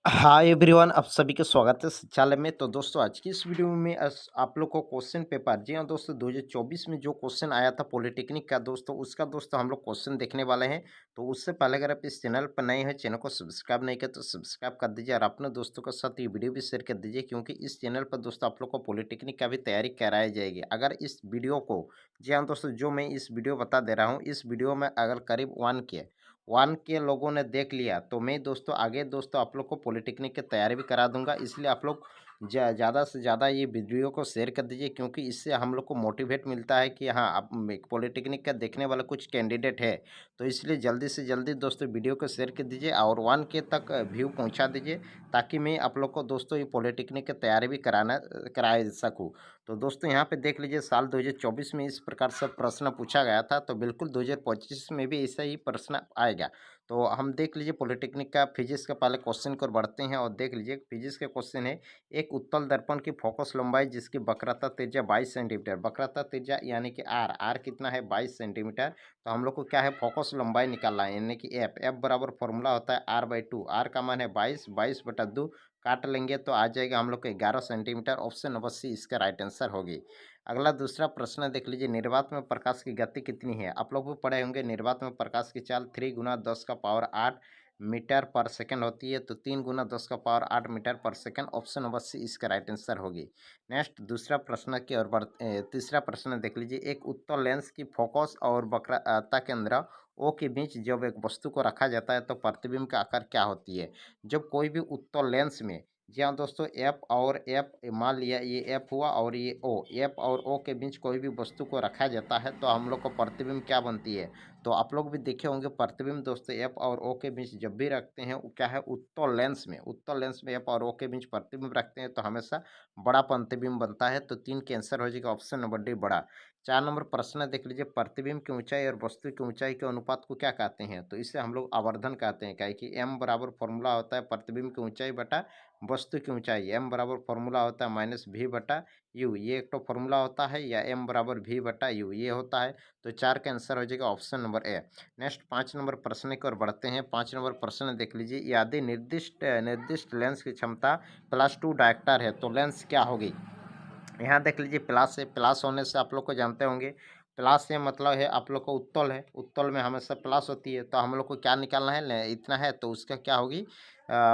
Hi everyone, आप सभी का स्वागत है शिक्षालय में। तो दोस्तों, आज की इस वीडियो में आप लोग को क्वेश्चन पेपर, जी हाँ दोस्तों, 2024 में जो क्वेश्चन आया था पॉलिटेक्निक का दोस्तों, उसका दोस्तों हम लोग क्वेश्चन देखने वाले हैं। तो उससे पहले अगर आप इस चैनल पर नए हैं, चैनल को सब्सक्राइब नहीं किया तो सब्सक्राइब कर दीजिए और अपने दोस्तों के साथ ये वीडियो भी शेयर कर दीजिए, क्योंकि इस चैनल पर दोस्तों आप लोग को पॉलिटेक्निक का भी तैयारी कराई जाएगी। अगर इस वीडियो को, जी हाँ दोस्तों, जो मैं इस वीडियो बता दे रहा हूँ, इस वीडियो में अगर करीब 1 के लोगों ने देख लिया, तो मैं दोस्तों आगे दोस्तों आप लोग को पॉलिटेक्निक की तैयारी भी करा दूंगा। इसलिए आप लोग ज़्यादा से ज़्यादा ये वीडियो को शेयर कर दीजिए, क्योंकि इससे हम लोग को मोटिवेट मिलता है कि हाँ, आप पॉलिटेक्निक का देखने वाला कुछ कैंडिडेट है। तो इसलिए जल्दी से जल्दी दोस्तों वीडियो को शेयर कर दीजिए और 1 के तक व्यू पहुंचा दीजिए, ताकि मैं आप लोग को दोस्तों ये पॉलिटेक्निक की तैयारी भी करा सकूँ। तो दोस्तों यहाँ पे देख लीजिए, साल 2024 में इस प्रकार से प्रश्न पूछा गया था, तो बिल्कुल 2025 में भी ऐसा ही प्रश्न आएगा। तो हम देख लीजिए पॉलिटेक्निक का फिजिक्स का पहले क्वेश्चन की ओर बढ़ते हैं और देख लीजिए फिजिक्स का क्वेश्चन है। एक उत्तल दर्पण की फोकस लंबाई जिसकी वक्रता त्रिज्या 22 सेंटीमीटर, वक्रता त्रिज्या यानी कि आर आर कितना है 22 सेंटीमीटर। तो हम लोग को क्या है, फोकस लंबाई निकालना है, यानी कि एफ एफ बराबर फॉर्मूला होता है R/2। आर का मान है 22, 22/2 काट लेंगे तो आ जाएगा हम लोग को 11 सेंटीमीटर। ऑप्शन नंबर सी इसका राइट आंसर होगी। अगला दूसरा प्रश्न देख लीजिए, निर्वात में प्रकाश की गति कितनी है। आप लोग भी पढ़े होंगे, निर्वात में प्रकाश की चाल 3 × 10⁸ मीटर पर सेकंड होती है। तो 3 × 10⁸ मीटर पर सेकंड, ऑप्शन नंबर सी इसका राइट आंसर होगी। नेक्स्ट दूसरा प्रश्न की ओर तीसरा प्रश्न देख लीजिए, एक उत्तल लेंस की फोकस और वक्रता केंद्र ओ के बीच जब एक वस्तु को रखा जाता है तो प्रतिबिंब का आकार क्या होती है। जब कोई भी उत्तल लेंस में, जी हाँ दोस्तों, एफ और एफ, मान लिया ये एफ हुआ और ये ओ, एफ और ओ के बीच कोई भी वस्तु को रखा जाता है तो हम लोग को प्रतिबिंब क्या बनती है। तो आप लोग भी देखे होंगे प्रतिबिंब दोस्तों, एफ और ओ के बीच जब भी रखते हैं वो क्या है, उत्तल लेंस में एफ और ओ के बीच प्रतिबिंब रखते हैं तो हमेशा बड़ा प्रतिबिंब बनता है। तो 3 के आंसर हो जाएगा ऑप्शन नंबर डी, बड़ा। 4 नंबर प्रश्न देख लीजिए, प्रतिबिंब की ऊंचाई और वस्तु की ऊंचाई के अनुपात को क्या कहते हैं। तो इसे हम लोग आवर्धन कहते हैं, क्या कि एम बराबर फॉर्मूला होता है प्रतिबिंब की ऊंचाई बटा वस्तु की ऊंचाई। एम बराबर फॉर्मूला होता है -v/u, ये एक तो फॉर्मूला होता है, या एम बराबर v/u ये होता है। तो 4 का आंसर हो जाएगा option number A. Next 5 number प्रश्न की ओर बढ़ते हैं। 5 नंबर प्रश्न देख लीजिए, यदि निर्दिष्ट निर्दिष्ट लेंस की क्षमता +2 डायप्टर है तो लेंस क्या होगी। यहाँ देख लीजिए प्लस है, प्लस होने से आप लोग को जानते होंगे, प्लस से मतलब है आप लोग को उत्तल है, उत्तल में हमेशा प्लस होती है। तो हम लोग को क्या निकालना है, इतना है तो उसका क्या होगी,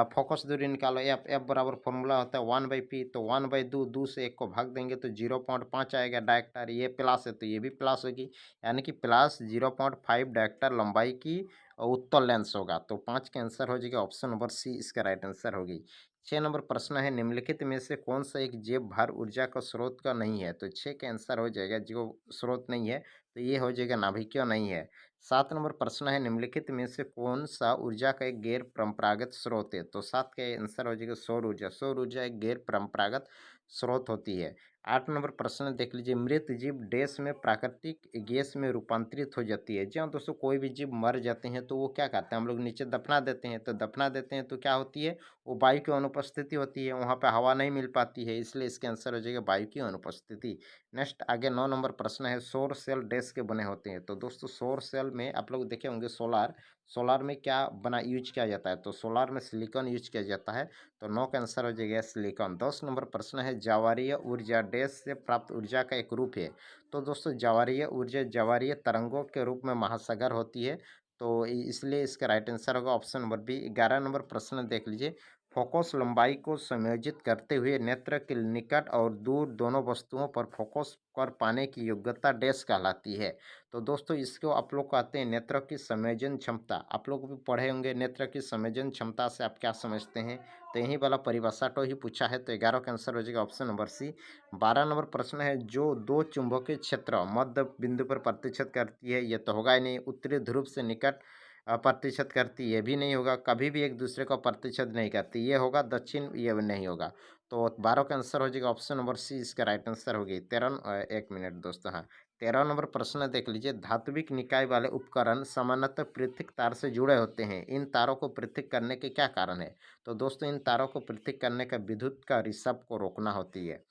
फोकस दूरी निकालो। एफ एफ बराबर फॉर्मूला होता है 1/p, तो 1/2, 2 से 1 को भाग देंगे तो 0.5 आएगा डायरेक्टर। ये प्लस है तो ये भी प्लस होगी, यानी कि प्लस 0.5 डायरेक्टर लंबाई की उत्तल लेंस होगा। तो 5 का आंसर हो जाएगा ऑप्शन नंबर सी इसका राइट आंसर होगी। 6 नंबर प्रश्न है, निम्नलिखित में से कौन सा एक जैव भार ऊर्जा का स्रोत का नहीं है। तो 6 का आंसर हो जाएगा, जो स्रोत नहीं है तो ये हो जाएगा नाभिकीय नहीं है। 7 नंबर प्रश्न है, निम्नलिखित में से कौन सा ऊर्जा का एक गैर परंपरागत स्रोत है। तो 7 का आंसर हो जाएगा सौर ऊर्जा। सौर ऊर्जा एक गैर परंपरागत स्रोत होती है। 8 नंबर प्रश्न देख लीजिए, मृत जीव डैश में प्राकृतिक गैस में रूपांतरित हो जाती है। जी हाँ दोस्तों, कोई भी जीव मर जाते हैं तो वो क्या कहते हैं, हम लोग नीचे दफना देते हैं। तो दफना देते हैं तो क्या होती है, वो वायु की अनुपस्थिति होती है, वहाँ पे हवा नहीं मिल पाती है, इसलिए इसके आंसर हो जाएगा वायु की अनुपस्थिति। नेक्स्ट आगे 9 नंबर प्रश्न है, सौर सेल डैश के बने होते हैं। तो दोस्तों सौर सेल में आप लोग देखे होंगे सोलार, सोलार में क्या बना यूज किया जाता है। तो सोलार में सिलिकॉन यूज किया जाता है। तो 9 का आंसर हो जाएगा सिलिकॉन। 10 नंबर प्रश्न है, ज्वारीय ऊर्जा डैश से प्राप्त ऊर्जा का एक रूप है। तो दोस्तों ज्वारीय ऊर्जा ज्वारीय तरंगों के रूप में महासागर होती है। तो इसलिए इसका राइट आंसर होगा ऑप्शन नंबर बी। 11 नंबर प्रश्न देख लीजिए, फोकस लंबाई को समायोजित करते हुए नेत्र के निकट और दूर दोनों वस्तुओं पर फोकस कर पाने की योग्यता डैश कहलाती है। तो दोस्तों इसको आप लोग कहते हैं नेत्र की संवेदन क्षमता। आप लोग भी पढ़े होंगे नेत्र की संवेदन क्षमता से आप क्या समझते हैं। तो यही वाला परिभाषा तो ही पूछा है। तो 11 का आंसर हो जाएगा ऑप्शन नंबर सी। 12 नंबर प्रश्न है, जो दो चुंबकीय क्षेत्र मध्य बिंदु पर प्रतिच्छेद करती है, ये तो होगा ही नहीं। उत्तरी ध्रुव से निकट प्रतिशत करती, ये भी नहीं होगा। कभी भी एक दूसरे को प्रतिशत नहीं करती, ये होगा। दक्षिण, ये नहीं होगा। तो 12 का आंसर हो जाएगा ऑप्शन नंबर सी इसका राइट आंसर होगी। 1 मिनट दोस्तों, हाँ। 13 नंबर प्रश्न देख लीजिए, धात्विक निकाय वाले उपकरण सामान्यतः पृथक तार से जुड़े होते हैं, इन तारों को पृथक करने के क्या कारण है। तो दोस्तों इन तारों को पृथक करने का विद्युत का रिसाव को रोकना होती है।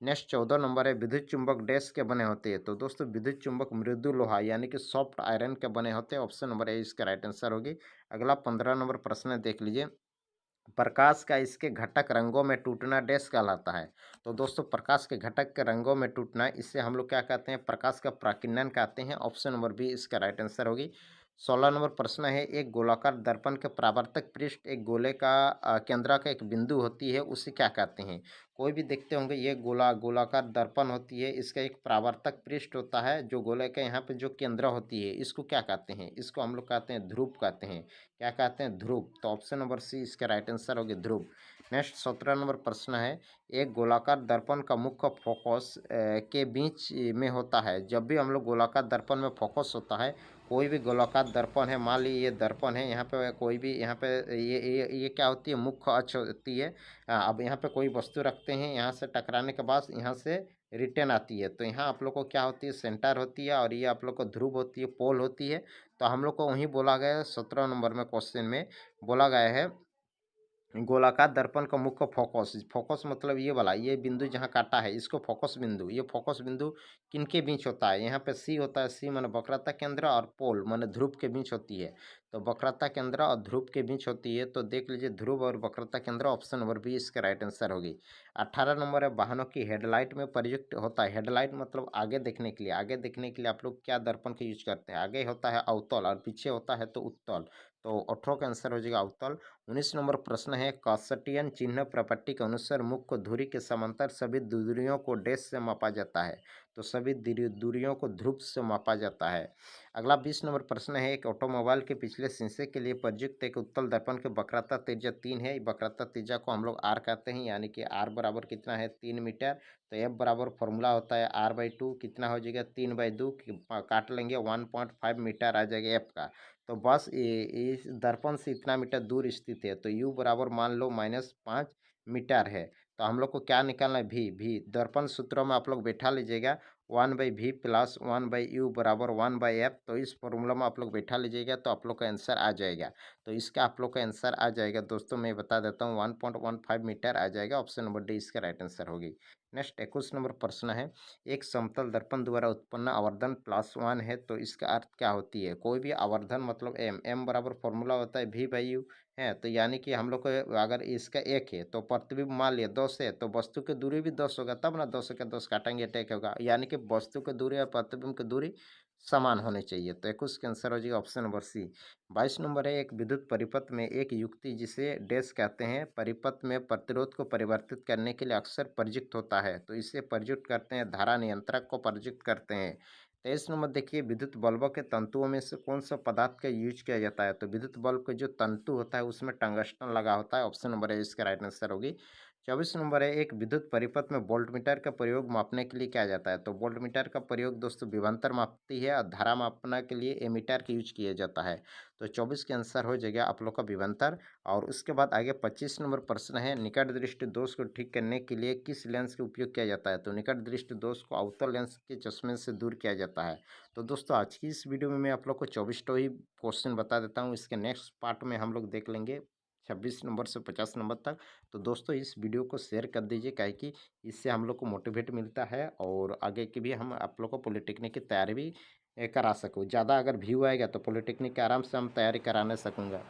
नेक्स्ट 14 नंबर है, विद्युत चुंबक डैश के बने होते हैं। तो दोस्तों विद्युत चुंबक मृदु लोहा यानी कि सॉफ्ट आयरन के बने होते हैं। ऑप्शन नंबर ए इसका राइट आंसर होगी। अगला 15 नंबर प्रश्न देख लीजिए, प्रकाश का इसके घटक रंगों में टूटना डैश कहलाता है। तो दोस्तों प्रकाश के घटक के रंगों में टूटना, इससे हम लोग क्या कहते हैं, प्रकाश का प्राकीर्णन कहते हैं। ऑप्शन नंबर बी इसका राइट आंसर होगी। 16 नंबर प्रश्न है, एक गोलाकार दर्पण के परावर्तक पृष्ठ एक गोले का केंद्र का एक बिंदु होती है, उसे क्या कहते हैं। कोई भी देखते होंगे, ये गोलाकार दर्पण होती है, इसका एक परावर्तक पृष्ठ होता है जो गोले का यहाँ पे जो केंद्र होती है, इसको क्या कहते हैं, इसको हम लोग कहते हैं ध्रुव कहते हैं। क्या कहते हैं, ध्रुव। तो ऑप्शन नंबर सी इसका राइट आंसर हो गया ध्रुव। नेक्स्ट 17 नंबर प्रश्न है, एक गोलाकार दर्पण का मुख्य फोकस के बीच में होता है। जब भी हम लोग गोलाकार दर्पण में फोकस होता है, कोई भी गोलाकार दर्पण है, मान लीजिए ये दर्पण है, यहाँ पे कोई भी यहाँ पे ये क्या होती है, मुख्य अक्ष होती है। अब यहाँ पे कोई वस्तु रखते हैं, यहाँ से टकराने के बाद यहाँ से रिटर्न आती है, तो यहाँ आप लोग को क्या होती है, सेंटर होती है, और ये आप लोग को ध्रुव होती है, पोल होती है। तो हम लोग को वहीं बोला गया है 17 नंबर में क्वेश्चन में बोला गया है, गोलाकार दर्पण का मुख्य फोकस, फोकस मतलब ये वाला, ये बिंदु जहाँ काटा है इसको फोकस बिंदु, ये फोकस बिंदु किनके बीच होता है, यहाँ पे सी होता है। सी माने वक्रता केंद्र, और पोल माने ध्रुव के बीच होती है। तो वक्रता केंद्र और ध्रुव के बीच होती है, तो देख लीजिए ध्रुव और वक्रता केंद्र, ऑप्शन नंबर बी इसका राइट आंसर होगी। 18 नंबर है, वाहनों की हेडलाइट में प्रयुक्त होता है। हेडलाइट मतलब आगे देखने के लिए, आगे देखने के लिए आप लोग क्या दर्पण का यूज करते हैं, आगे होता है अवतल और पीछे होता है तो उत्तल। तो 18 का आंसर हो जाएगा अवतल। 19 नंबर प्रश्न है, कासटियन चिन्ह प्रपट्टी के अनुसार मुख्य धुरी के समांतर सभी दूरियों को डैश से मापा जाता है। तो सभी दूरियों को ध्रुव से मापा जाता है। अगला 20 नंबर प्रश्न है, एक ऑटोमोबाइल के पिछले शीशे के लिए प्रयुक्त एक उत्तल दर्पण के वक्रता त्रिज्या 3 है। वक्रता त्रिज्या को हम लोग आर कहते हैं, यानी कि आर बराबर कितना है, 3 मीटर। तो एफ बराबर फॉर्मूला होता है r/2, कितना हो जाएगा, 3/2, काट लेंगे 1.5 मीटर आ जाएगा एफ का। तो बस ये इस दर्पण से इतना मीटर दूर स्थित है, तो u बराबर मान लो -5 मीटर है। तो हम लोग को क्या निकालना है, भी दर्पण सूत्रों में आप लोग बैठा लीजिएगा, 1/v प्लस 1/u बराबर 1/f। तो इस फॉर्मूला में आप लोग बैठा लीजिएगा, तो आप लोग का आंसर आ जाएगा। तो इसका आप लोग का आंसर आ जाएगा दोस्तों, मैं बता देता हूँ, 1.15 मीटर आ जाएगा। ऑप्शन नंबर डी इसका राइट आंसर होगी। नेक्स्ट 21 नंबर प्रश्न है, एक समतल दर्पण द्वारा उत्पन्न आवर्धन +1 है, तो इसका अर्थ क्या होती है। कोई भी आवर्धन मतलब एम बराबर फॉर्मूला होता है v/u है। तो यानी कि हम लोग को अगर इसका 1 है, तो प्रतिबिंब मान लिया 10 है, तो वस्तु की दूरी भी 10 होगा, तब ना 10 का 10 काटेंगे, टेक होगा, यानी कि वस्तु की दूरी और प्रतिबिंब की दूरी समान होनी चाहिए। तो 21 का आंसर हो जाएगा ऑप्शन नंबर सी। 22 नंबर है, एक विद्युत परिपथ में एक युक्ति जिसे डैश कहते हैं, परिपथ में प्रतिरोध को परिवर्तित करने के लिए अक्सर प्रयुक्त होता है, तो इसे प्रयुक्त करते हैं, धारा नियंत्रक को प्रयुक्त करते हैं। 23 नंबर देखिए, विद्युत बल्बों के तंतुओं में से कौन सा पदार्थ का यूज किया जाता है। तो विद्युत बल्ब के जो तंतु होता है उसमें टंगस्टन लगा होता है। ऑप्शन नंबर है इसका राइट आंसर होगी। 24 नंबर है, एक विद्युत परिपथ में वोल्टमीटर का प्रयोग मापने के लिए किया जाता है। तो वोल्टमीटर का प्रयोग दोस्तों विभवांतर मापती है, और धारा मापने के लिए एमीटर का यूज किया जाता है। तो 24 के आंसर हो जाएगा आप लोग का विभवांतर। और उसके बाद आगे 25 नंबर प्रश्न है, निकट दृष्टि दोष को ठीक करने के लिए किस लेंस का उपयोग किया जाता है। तो निकट दृष्टि दोष को अवतल लेंस के चश्मे से दूर किया जाता है। तो दोस्तों आज की इस वीडियो में मैं आप लोग को 24 ही क्वेश्चन बता देता हूँ। इसके नेक्स्ट पार्ट में हम लोग देख लेंगे 26 नंबर से 50 नंबर तक। तो दोस्तों इस वीडियो को शेयर कर दीजिए, काहे कि इससे हम लोग को मोटिवेट मिलता है, और आगे की भी हम आप लोग को पॉलिटेक्निक की तैयारी भी करा सकूँ। ज़्यादा अगर व्यू आएगा तो पॉलिटेक्निक के आराम से हम तैयारी कराने सकूँगा।